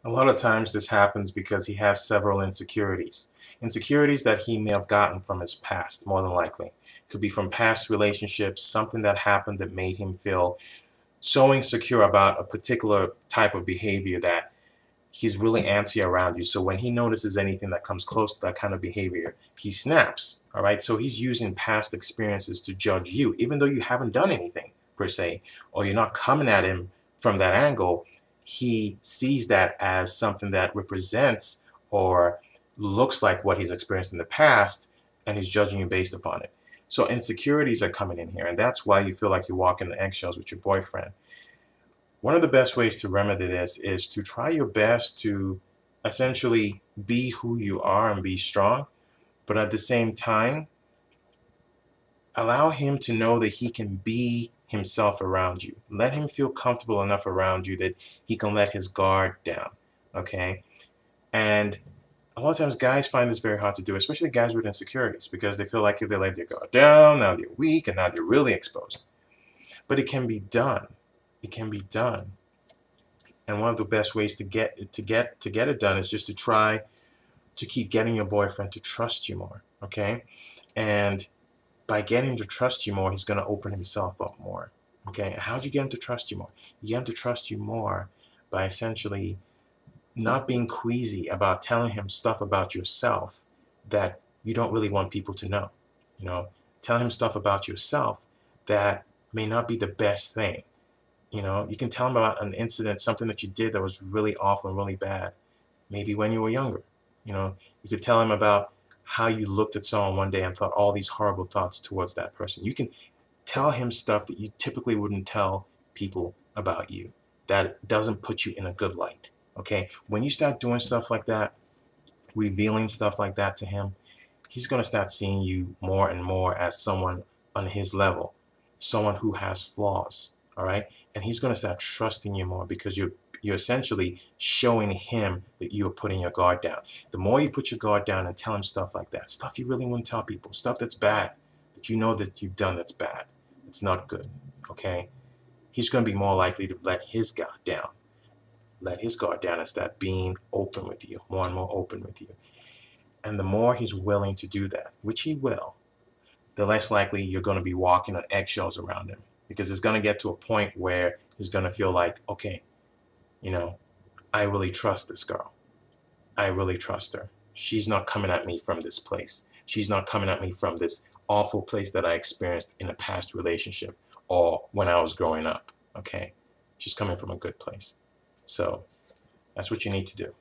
A lot of times this happens because he has several insecurities. Insecurities that he may have gotten from his past, more than likely. Could be from past relationships, something that happened that made him feel so insecure about a particular type of behavior that he's really antsy around you. So when he notices anything that comes close to that kind of behavior, he snaps. All right. So he's using past experiences to judge you, even though you haven't done anything per se, or you're not coming at him from that angle. He sees that as something that represents or looks like what he's experienced in the past, and he's judging you based upon it. So insecurities are coming in here, and that's why you feel like you're walking the eggshells with your boyfriend. One of the best ways to remedy this is to try your best to essentially be who you are and be strong, but at the same time, allow him to know that he can be himself around you. Let him feel comfortable enough around you that he can let his guard down, okay? And a lot of times guys find this very hard to do, especially guys with insecurities, because they feel like if they let their guard down, now they're weak and now they're really exposed. But it can be done. It can be done. And one of the best ways to get it done is just to try to keep getting your boyfriend to trust you more, okay? And by getting him to trust you more, he's going to open himself up more, okay? And how do you get him to trust you more? You get him to trust you more by essentially not being queasy about telling him stuff about yourself that you don't really want people to know. You know, tell him stuff about yourself that may not be the best thing. You know, you can tell him about an incident, something that you did that was really awful and really bad, maybe when you were younger. You know, you could tell him about how you looked at someone one day and thought all these horrible thoughts towards that person. You can tell him stuff that you typically wouldn't tell people about you, that doesn't put you in a good light. Okay, when you start doing stuff like that, revealing stuff like that to him, he's going to start seeing you more and more as someone on his level, someone who has flaws. All right, and he's going to start trusting you more because you're essentially showing him that you are putting your guard down. The more you put your guard down and tell him stuff like that, stuff you really wouldn't tell people, stuff that's bad, that you know that you've done that's bad, it's not good, okay? He's going to be more likely to let his guard down. Let his guard down and start being open with you, more and more open with you. And the more he's willing to do that, which he will, the less likely you're going to be walking on eggshells around him. Because it's going to get to a point where he's going to feel like, okay, you know, I really trust this girl. I really trust her. She's not coming at me from this place. She's not coming at me from this awful place that I experienced in a past relationship or when I was growing up, okay? She's coming from a good place. So that's what you need to do.